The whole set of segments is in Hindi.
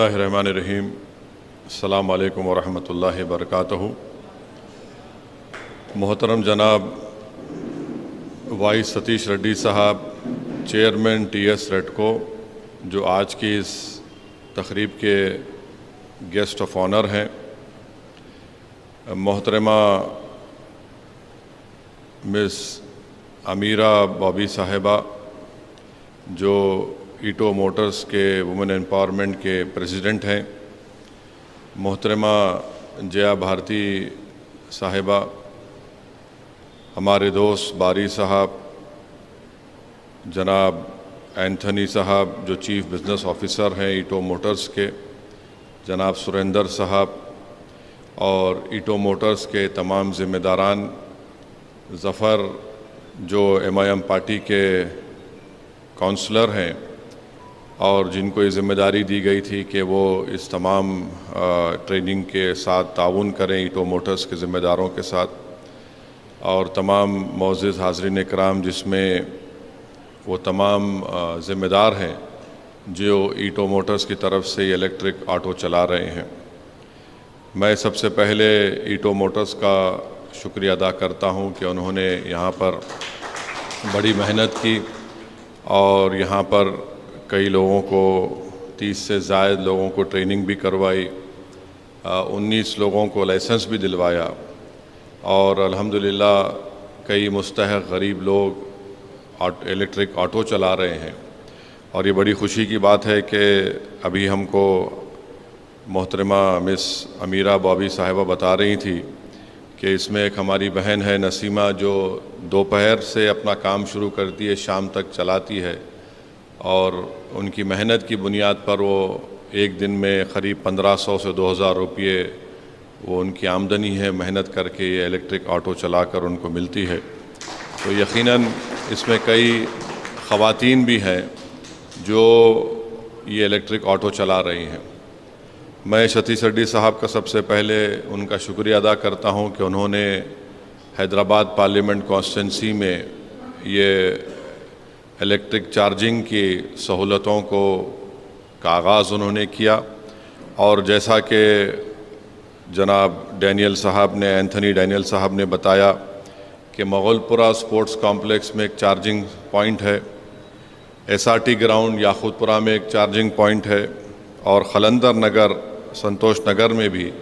बिस्मिल्लाहिर्रहमानिर्रहीम। अस्सलामु अलैकुम वरहमतुल्लाहि वबरकातुहू। मोहतरम जनाब वाई सतीश रेड्डी साहब, चेयरमैन TS रेडको, जो आज की इस तकरीब के गेस्ट ऑफ ऑनर हैं, मोहतरमा मिस अमीरा बॉबी साहिबा, जो ईटो मोटर्स के वुमेन एम्पावरमेंट के प्रेसिडेंट हैं, मोहतरमा जया भारती साहिबा, हमारे दोस्त बारी साहब, जनाब एंथनी साहब जो चीफ़ बिज़नेस ऑफिसर हैं ईटो मोटर्स के, जनाब सुरेंदर साहब और ईटो मोटर्स के तमाम ज़िम्मेदारान, ज़फ़र जो MIM पार्टी के काउंसलर हैं और जिनको ये ज़िम्मेदारी दी गई थी कि वो इस तमाम ट्रेनिंग के साथ ताउन करें ईटो मोटर्स के ज़िम्मेदारों के साथ, और तमाम मोअज़्ज़िज़ हाज़रीन इकराम जिसमें वो तमाम ज़िम्मेदार हैं जो ईटो मोटर्स की तरफ से इलेक्ट्रिक ऑटो चला रहे हैं। मैं सबसे पहले ईटो मोटर्स का शुक्रिया अदा करता हूं कि उन्होंने यहाँ पर बड़ी मेहनत की और यहाँ पर कई लोगों को 30 से ज़ायद लोगों को ट्रेनिंग भी करवाई, 19 लोगों को लाइसेंस भी दिलवाया और अल्हम्दुलिल्लाह कई मुस्तहक़ गरीब लोग इलेक्ट्रिक ऑटो चला रहे हैं। और ये बड़ी ख़ुशी की बात है कि अभी हमको मोहतरमा मिस अमीरा बॉबी साहिबा बता रही थी कि इसमें एक हमारी बहन है नसीमा, जो दोपहर से अपना काम शुरू करती है, शाम तक चलाती है और उनकी मेहनत की बुनियाद पर वो एक दिन में क़रीब 1500 से 2000 रुपये वो उनकी आमदनी है, मेहनत करके ये इलेक्ट्रिक ऑटो चलाकर उनको मिलती है। तो यकीनन इसमें कई ख़वातीन भी हैं जो ये इलेक्ट्रिक ऑटो चला रही हैं। मैं सतीश रेड्डी साहब का सबसे पहले उनका शुक्रिया अदा करता हूं कि उन्होंने हैदराबाद पार्लियामेंट कॉन्स्टिट्यूंसी में ये इलेक्ट्रिक चार्जिंग की सहूलतों का आगाज़ उन्होंने किया। और जैसा कि जनाब एंथनी डैनियल साहब ने बताया कि मोगलपुरा स्पोर्ट्स कॉम्प्लेक्स में एक चार्जिंग पॉइंट है, SRT ग्राउंड याकूतपुरा में एक चार्जिंग पॉइंट है और खलंदर नगर संतोष नगर में भी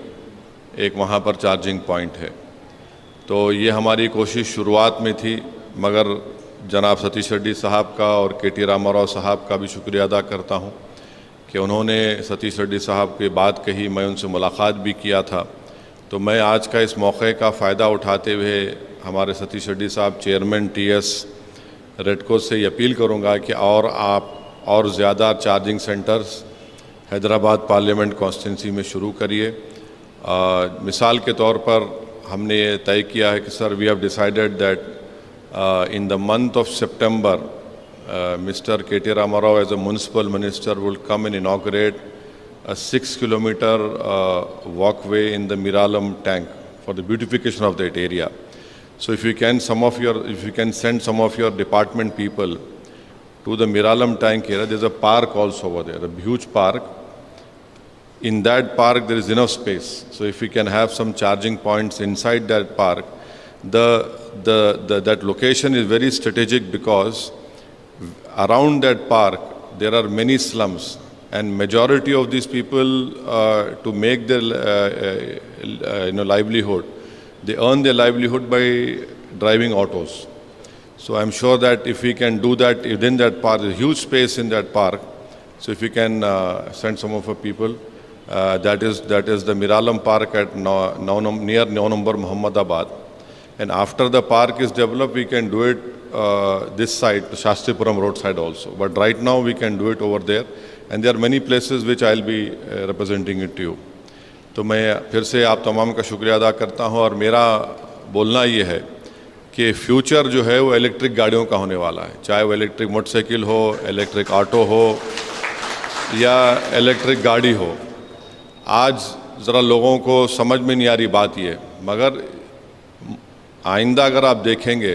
एक वहाँ पर चार्जिंग पॉइंट है। तो ये हमारी कोशिश शुरुआत में थी, मगर जनाब सतीश रेड्डी साहब का और KT रामाराव साहब का भी शुक्रिया अदा करता हूँ कि उन्होंने सतीश रेड्डी साहब की बात कही, मैं उनसे मुलाकात भी किया था। तो मैं आज का इस मौके का फ़ायदा उठाते हुए हमारे सतीश रेड्डी साहब चेयरमैन TS रेडको से अपील करूँगा कि आप और ज़्यादा charging centres Hyderabad parliament constituency में शुरू करिए। मिसाल के तौर पर हमने ये तय किया है कि sir we have decided that in the month of September Mr. KT Ramarao as a municipal minister will come and inaugurate a 6-kilometer walkway in the Miralam tank for the beautification of that area. So if you can send some of your department people to the Miralam tank area, there's a park also over there, a huge park. In that park there is enough space, so if we can have some charging points inside that park, that location is very strategic because around that park there are many slums, and majority of these people to make their livelihood, they earn their livelihood by driving autos. So I'm sure that if we can do that within that park, there's a huge space in that park. So if we can send some of our people, that is the Miralam Park at near 9 number Muhammadabad. And after the park is developed, we can do it this side, Shastripuram road side also. But right now we can do it over there, and there are many places which I'll be representing it to you. तो मैं फिर से आप तमाम का शुक्रिया अदा करता हूँ और मेरा बोलना ये है कि फ्यूचर जो है वो इलेक्ट्रिक गाड़ियों का होने वाला है, चाहे वो इलेक्ट्रिक मोटरसाइकिल हो, इलेक्ट्रिक ऑटो हो या इलेक्ट्रिक गाड़ी हो। आज ज़रा लोगों को समझ में नहीं आ रही बात ये, मगर आइंदा अगर आप देखेंगे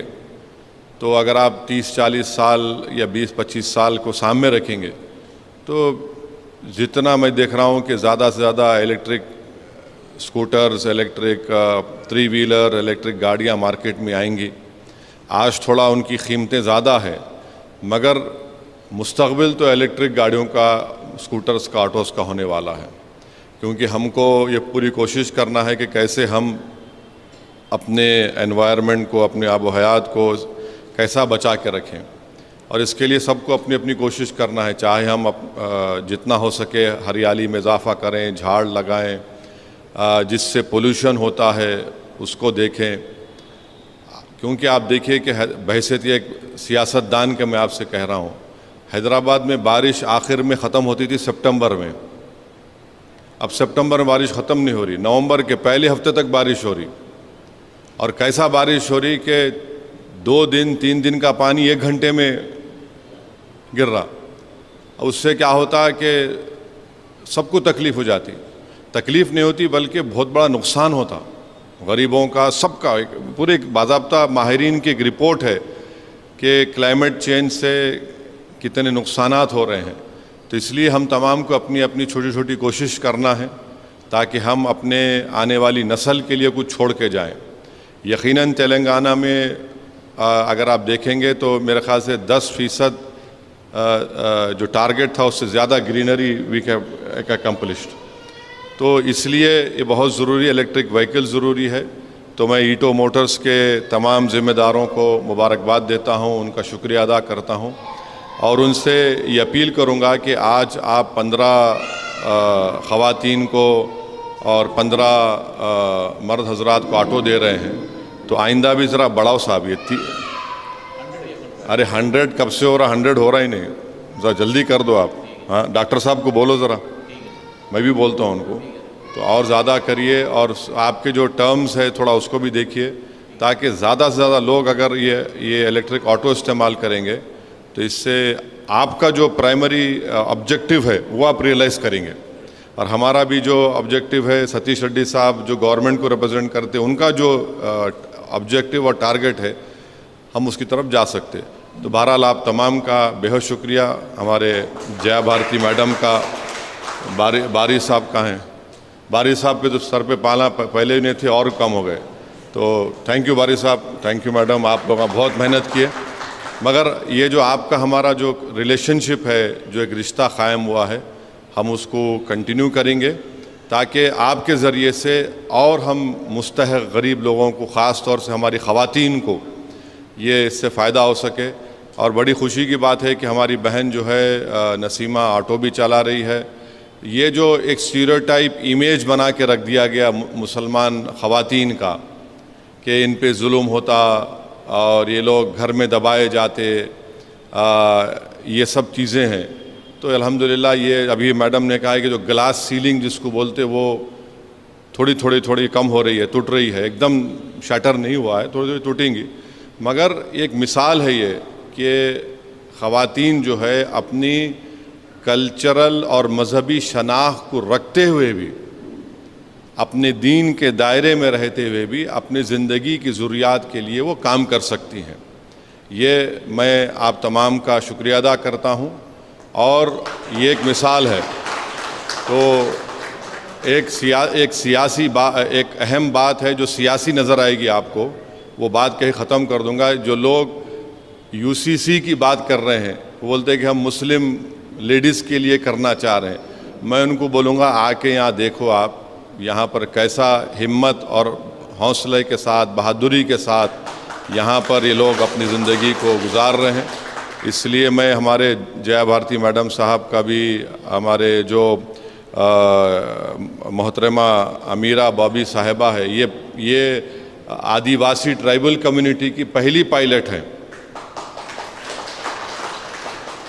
तो अगर आप 30-40 साल या 20-25 साल को सामने रखेंगे तो जितना मैं देख रहा हूँ कि ज़्यादा से ज़्यादा electric scooters, electric three wheeler, electric गाड़ियाँ मार्केट में आएंगी। आज थोड़ा उनकी कीमतें ज़्यादा है, मगर मुस्तक़बिल तो इलेक्ट्रिक गाड़ियों का, स्कूटर्स का, ऑटोज़ का होने वाला है। क्योंकि हमको ये पूरी कोशिश करना है कि कैसे हम अपने एनवायरनमेंट को, अपने आबो हयात को कैसा बचा के रखें, और इसके लिए सबको अपनी अपनी कोशिश करना है। चाहे हम जितना हो सके हरियाली में इजाफा करें, झाड़ लगाएं, जिससे पोल्यूशन होता है उसको देखें। क्योंकि आप देखिए कि बहैसियत एक सियासतदान के मैं आपसे कह रहा हूँ, हैदराबाद में बारिश आखिर में ख़त्म होती थी सितंबर में। अब सितंबर में बारिश ख़त्म नहीं हो रही, नवंबर के पहले हफ्ते तक बारिश हो रही। और कैसा बारिश हो रही कि 2 दिन 3 दिन का पानी 1 घंटे में गिर रहा। उससे क्या होता है कि सबको तकलीफ़ हो जाती। तकलीफ़ नहीं होती बल्कि बहुत बड़ा नुकसान होता गरीबों का, सबका। पूरे बाज़ाब्ता माहिरीन की एक रिपोर्ट है कि क्लाइमेट चेंज से कितने नुकसानात हो रहे हैं। तो इसलिए हम तमाम को अपनी अपनी छोटी छोटी कोशिश करना है ताकि हम अपने आने वाली नस्ल के लिए कुछ छोड़ के जाएं। यकीनन तेलंगाना में अगर आप देखेंगे तो मेरे ख़्याल से 10% जो टारगेट था उससे ज़्यादा ग्रीनरी वी कैव अकम्पलिश्ड। तो इसलिए ये बहुत ज़रूरी, इलेक्ट्रिक व्हीकल ज़रूरी है। तो मैं ईटो मोटर्स के तमाम ज़िम्मेदारों को मुबारकबाद देता हूँ, उनका शुक्रिया अदा करता हूँ, और उनसे ये अपील करूँगा कि आज आप 15 ख़वातीन को और 15 मर्द हजरात को ऑटो दे रहे हैं, तो आइंदा भी ज़रा बढ़ाओ साहब। ये अरे 100 कब से हो रहा, 100 हो रहा ही नहीं, ज़रा जल्दी कर दो आप। हाँ, डॉक्टर साहब को बोलो ज़रा, मैं भी बोलता हूँ उनको, तो और ज़्यादा करिए। और आपके जो टर्म्स है थोड़ा उसको भी देखिए, ताकि ज़्यादा से ज़्यादा लोग अगर ये इलेक्ट्रिक ऑटो इस्तेमाल करेंगे तो इससे आपका जो प्राइमरी ऑब्जेक्टिव है वो आप रियलाइज़ करेंगे। और हमारा भी जो ऑब्जेक्टिव है, सतीश रेड्डी साहब जो गवर्नमेंट को रिप्रेजेंट करते हैं, उनका जो ऑब्जेक्टिव और टारगेट है, हम उसकी तरफ जा सकते। तो बहरहाल आप तमाम का बेहद शुक्रिया। हमारे जया भारती मैडम का, बारी साहब कहाँ हैं? बारी साहब के तो सर पे पाला पहले ही नहीं थे और कम हो गए। तो थैंक यू बारी साहब, थैंक यू मैडम, आप लोग बहुत मेहनत किए। मगर ये जो आपका हमारा जो रिलेशनशिप है, जो एक रिश्ता कायम हुआ है, हम उसको कंटिन्यू करेंगे ताकि आपके ज़रिए से और हम मुस्तहक़ गरीब लोगों को, ख़ास तौर से हमारी ख़वातीन को ये इससे फ़ायदा हो सके। और बड़ी खुशी की बात है कि हमारी बहन जो है नसीमा ऑटो भी चला रही है। ये जो एक स्टीरियोटाइप इमेज बना के रख दिया गया मुसलमान ख़वातीन का कि इन पे जुल्म होता और ये लोग घर में दबाए जाते, ये सब चीज़ें हैं। तो अल्हम्दुलिल्लाह ये अभी मैडम ने कहा है कि जो ग्लास सीलिंग जिसको बोलते वो थोड़ी कम हो रही है, टूट रही है, एकदम शटर नहीं हुआ है, थोड़ी थोड़ी टूटेंगी। मगर एक मिसाल है ये कि ख़वातीन जो है अपनी कल्चरल और मजहबी शनाख्त को रखते हुए भी, अपने दीन के दायरे में रहते हुए भी अपनी ज़िंदगी की ज़रूरियात के लिए वो काम कर सकती हैं। ये मैं आप तमाम का शुक्रिया अदा करता हूँ और ये एक मिसाल है। तो एक अहम बात है जो सियासी नज़र आएगी आपको, वो बात कहीं ख़त्म कर दूँगा। जो लोग यूसीसी की बात कर रहे हैं, वो बोलते हैं कि हम मुस्लिम लेडीज़ के लिए करना चाह रहे हैं, मैं उनको बोलूँगा आके यहाँ देखो आप, यहाँ पर कैसा हिम्मत और हौसले के साथ, बहादुरी के साथ यहाँ पर ये लोग अपनी ज़िंदगी को गुजार रहे हैं। इसलिए मैं हमारे जया भारती मैडम साहब का भी, हमारे जो मोहतरमा अमीरा बॉबी साहिबा है, ये आदिवासी ट्राइबल कम्युनिटी की पहली पायलट हैं।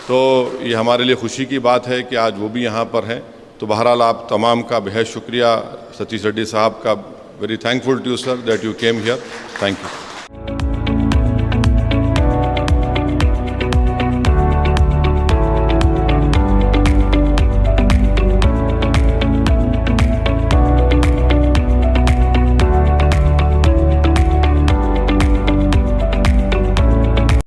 तो ये हमारे लिए खुशी की बात है कि आज वो भी यहाँ पर हैं। तो बहरहाल आप तमाम का बेहद शुक्रिया। सतीश रेड्डी साहब का very thankful to you sir that you came here. Thank you.